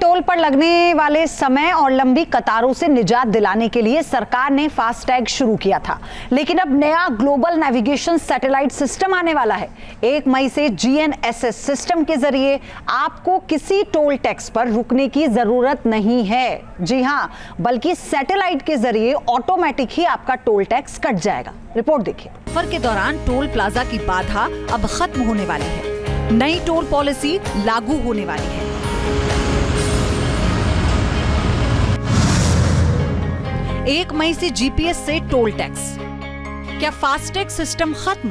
Toll पर लगने वाले समय और लंबी कतारों से निजात दिलाने के लिए सरकार ने फास्टैग शुरू किया था, लेकिन अब नया ग्लोबल नेविगेशन सैटेलाइट सिस्टम आने वाला है। 1 मई से GNSS सिस्टम के जरिए आपको किसी टोल टैक्स पर रुकने की जरूरत नहीं है। जी हां, बल्कि सैटेलाइट के जरिए ऑटोमेटिक ही आपका टोल टैक्स कट जाएगा। रिपोर्ट देखिए। सफर के दौरान टोल प्लाजा की बाधा अब खत्म होने वाली है। नई टोल पॉलिसी लागू होने वाली है। 1 मई से GPS से टोल टैक्स। क्या फास्टैग सिस्टम खत्म?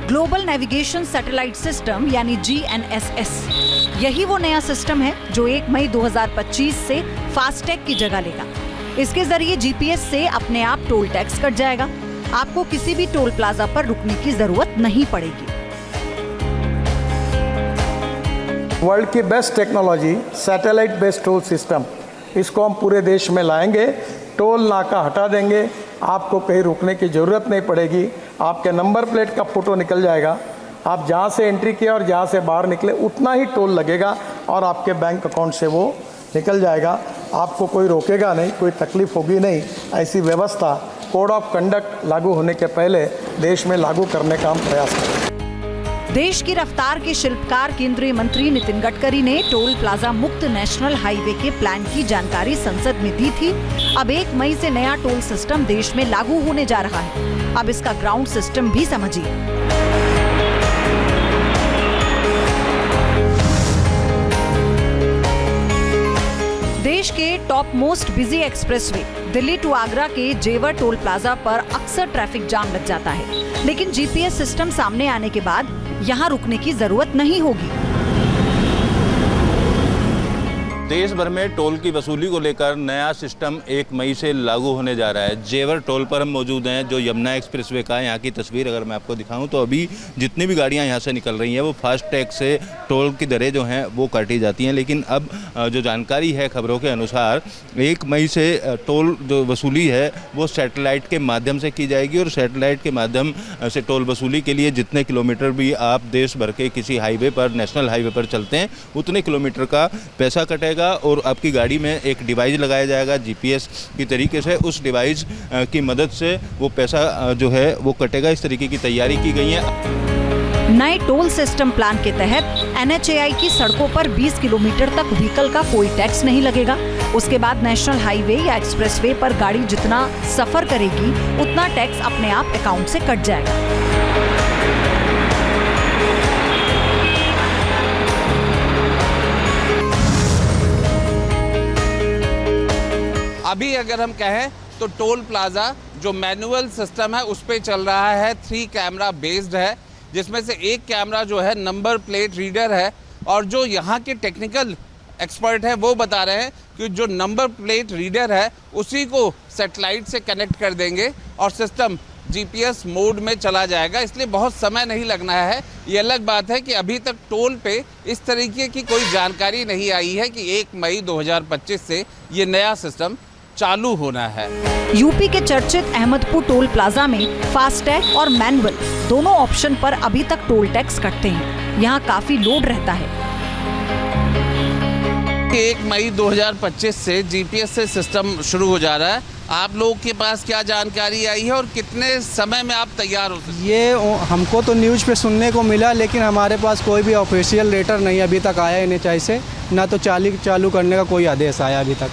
ग्लोबल नेविगेशन सैटेलाइट सिस्टम यानी GNSS, यही वो नया सिस्टम है जो 1 मई 2025 से फास्टैग की जगह लेगा। इसके जरिए GPS से अपने आप टोल टैक्स कट जाएगा। आपको किसी भी टोल प्लाजा पर रुकने की जरूरत नहीं पड़ेगी। वर्ल्ड की best technology satellite based toll system, इसको हम पूरे देश में लाएंगे। टोल नाका हटा देंगे, आपको कहीं रुकने की ज़रूरत नहीं पड़ेगी। आपके नंबर प्लेट का फ़ोटो निकल जाएगा। आप जहाँ से एंट्री किया और जहाँ से बाहर निकले उतना ही टोल लगेगा और आपके बैंक अकाउंट से वो निकल जाएगा। आपको कोई रोकेगा नहीं, कोई तकलीफ होगी नहीं। ऐसी व्यवस्था कोड ऑफ कंडक्ट लागू होने के पहले देश में लागू करने का हम प्रयास करेंगे। देश की रफ्तार के शिल्पकार केंद्रीय मंत्री नितिन गडकरी ने टोल प्लाजा मुक्त नेशनल हाईवे के प्लान की जानकारी संसद में दी थी। अब 1 मई से नया टोल सिस्टम देश में लागू होने जा रहा है। अब इसका ग्राउंड सिस्टम भी समझिए। देश के top most busy expressway Delhi to Agra के जेवर टोल प्लाजा पर अक्सर ट्रैफिक जाम लग जाता है, लेकिन GPS सिस्टम सामने आने के बाद यहाँ रुकने की जरूरत नहीं होगी। देश भर में टोल की वसूली को लेकर नया सिस्टम 1 मई से लागू होने जा रहा है। जेवर टोल पर हम मौजूद हैं, जो यमुना एक्सप्रेसवे का है। यहाँ की तस्वीर अगर मैं आपको दिखाऊं तो अभी जितनी भी गाड़ियाँ यहाँ से निकल रही हैं वो फास्टैग से टोल की दरें जो हैं वो काटी जाती हैं। लेकिन अब जो जानकारी है खबरों के अनुसार 1 मई से टोल जो वसूली है वो सैटेलाइट के माध्यम से की जाएगी और सैटेलाइट के माध्यम से टोल वसूली के लिए जितने किलोमीटर भी आप देश भर के किसी हाईवे पर, नेशनल हाईवे पर चलते हैं, उतने किलोमीटर का पैसा कटेगा और आपकी गाड़ी में एक डिवाइस लगाया जाएगा GPS की तरीके से। उस डिवाइस की मदद से वो पैसा जो है वो कटेगा। इस तरीके की तैयारी की गई है। नए टोल सिस्टम प्लान के तहत NHAI की सड़कों पर 20 किलोमीटर तक व्हीकल का कोई टैक्स नहीं लगेगा। उसके बाद नेशनल हाईवे या एक्सप्रेसवे पर गाड़ी जितना सफर करेगी उतना टैक्स अपने आप अकाउंट से कट जाएगा। अभी अगर हम कहें तो टोल प्लाजा जो मैनुअल सिस्टम है उस पे चल रहा है। 3 कैमरा बेस्ड है, जिसमें से एक कैमरा जो है नंबर प्लेट रीडर है। और जो यहाँ के टेक्निकल एक्सपर्ट हैं वो बता रहे हैं कि जो नंबर प्लेट रीडर है उसी को सैटेलाइट से कनेक्ट कर देंगे और सिस्टम GPS मोड में चला जाएगा। इसलिए बहुत समय नहीं लगना है। ये अलग बात है कि अभी तक टोल पे इस तरीके की कोई जानकारी नहीं आई है कि 1 मई 2025 से ये नया सिस्टम चालू होना है। यूपी के चर्चित अहमदपुर टोल प्लाजा में फास्टैग और मैनुअल दोनों ऑप्शन पर अभी तक टोल टैक्स कटते हैं। यहाँ काफी लोड रहता है। 1 मई 2025 से GPS से सिस्टम शुरू हो जा रहा है। आप लोगों के पास क्या जानकारी आई है और कितने समय में आप तैयार हो सकते हैं? ये हमको तो न्यूज़ पे सुनने को मिला, लेकिन हमारे पास कोई भी ऑफिशियल लेटर नहीं अभी तक आया NHAI से, ना तो चालू करने का कोई आदेश आया अभी तक।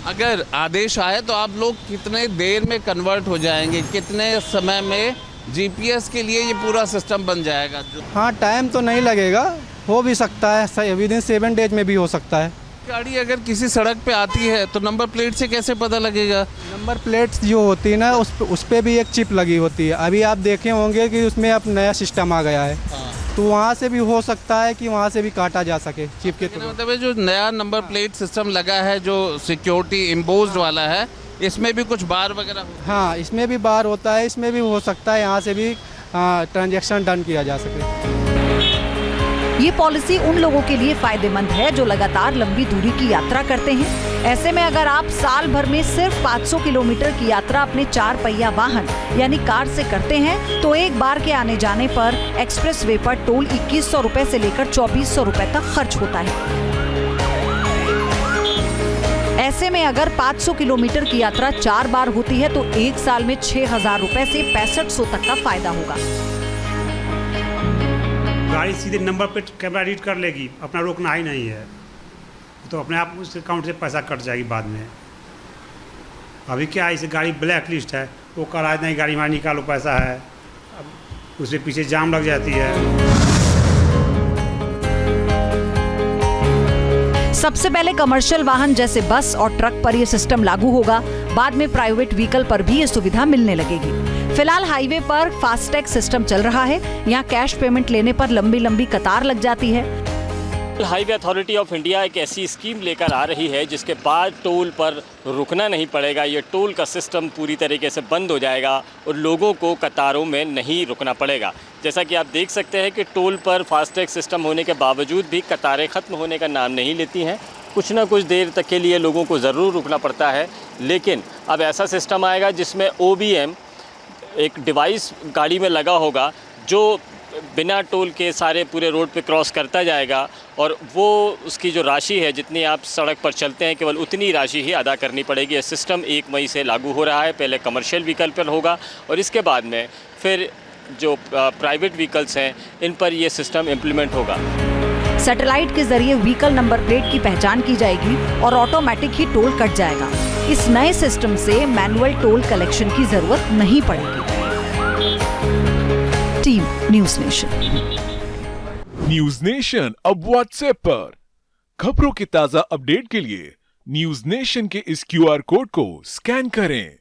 अगर आदेश आए तो आप लोग कितने देर में कन्वर्ट हो जाएंगे? कितने समय में GPS के लिए ये पूरा सिस्टम बन जाएगा? हाँ, टाइम तो नहीं लगेगा, हो भी सकता है विदिन 7 डेज में भी हो सकता है। गाड़ी अगर किसी सड़क पे आती है तो नंबर प्लेट से कैसे पता लगेगा? नंबर प्लेट्स जो होती है ना उस पर भी एक चिप लगी होती है। अभी आप देखे होंगे कि उसमें अब नया सिस्टम आ गया है। तो वहाँ से भी हो सकता है कि वहाँ से भी काटा जा सके चिप के थ्रू। मतलब जो नया नंबर प्लेट सिस्टम लगा है जो सिक्योरिटी इम्पोज्ड वाला है, इसमें भी कुछ बार वगैरह? हाँ, इसमें भी बार होता है, इसमें भी हो सकता है यहाँ से भी ट्रांजैक्शन डन किया जा सके। ये पॉलिसी उन लोगों के लिए फायदेमंद है जो लगातार लंबी दूरी की यात्रा करते हैं। ऐसे में अगर आप साल भर में सिर्फ 500 किलोमीटर की यात्रा अपने 4 पहिया वाहन यानी कार से करते हैं तो एक बार के आने जाने पर एक्सप्रेस वे पर टोल 2100 रुपए से लेकर 2400 रुपए तक खर्च होता है। ऐसे में अगर 500 किलोमीटर की यात्रा 4 बार होती है तो एक साल में 6000 रुपए से 6500 तक का फायदा होगा। गाड़ी सीधे नंबर पे कैमरा रीड कर लेगी, अपना रोकना ही नहीं है, तो अपने आप उस अकाउंट से पैसा कट जाएगी बाद में। अभी क्या है, इसे गाड़ी ब्लैक लिस्ट है, वो करा नहीं गाड़ी में निकालो पैसा है, अब उसके पीछे जाम लग जाती है। सबसे पहले कमर्शियल वाहन जैसे बस और ट्रक पर यह सिस्टम लागू होगा, बाद में प्राइवेट व्हीकल पर भी ये सुविधा मिलने लगेगी। फिलहाल हाईवे पर फास्टैग सिस्टम चल रहा है, यहाँ कैश पेमेंट लेने पर लंबी लंबी कतार लग जाती है। हाईवे अथॉरिटी ऑफ इंडिया एक ऐसी स्कीम लेकर आ रही है जिसके बाद टोल पर रुकना नहीं पड़ेगा। ये टोल का सिस्टम पूरी तरीके से बंद हो जाएगा और लोगों को कतारों में नहीं रुकना पड़ेगा। जैसा कि आप देख सकते हैं कि टोल पर फास्टैग सिस्टम होने के बावजूद भी कतारें ख़त्म होने का नाम नहीं लेती हैं। कुछ ना कुछ देर तक के लिए लोगों को ज़रूर रुकना पड़ता है, लेकिन अब ऐसा सिस्टम आएगा जिसमें OBM एक डिवाइस गाड़ी में लगा होगा जो बिना टोल के सारे पूरे रोड पे क्रॉस करता जाएगा और वो उसकी जो राशि है, जितनी आप सड़क पर चलते हैं केवल उतनी राशि ही अदा करनी पड़ेगी। यह सिस्टम 1 मई से लागू हो रहा है। पहले कमर्शियल व्हीकल पर होगा और इसके बाद में फिर जो प्राइवेट व्हीकल्स हैं इन पर यह सिस्टम इम्प्लीमेंट होगा। सैटेलाइट के जरिए व्हीकल नंबर प्लेट की पहचान की जाएगी और ऑटोमेटिक ही टोल कट जाएगा। इस नए सिस्टम से मैनुअल टोल कलेक्शन की जरूरत नहीं पड़ेगी। Team news nation. News nation अब व्हाट्सएप पर खबरों के ताजा अपडेट के लिए न्यूज़ नेशन के इस QR कोड को स्कैन करें।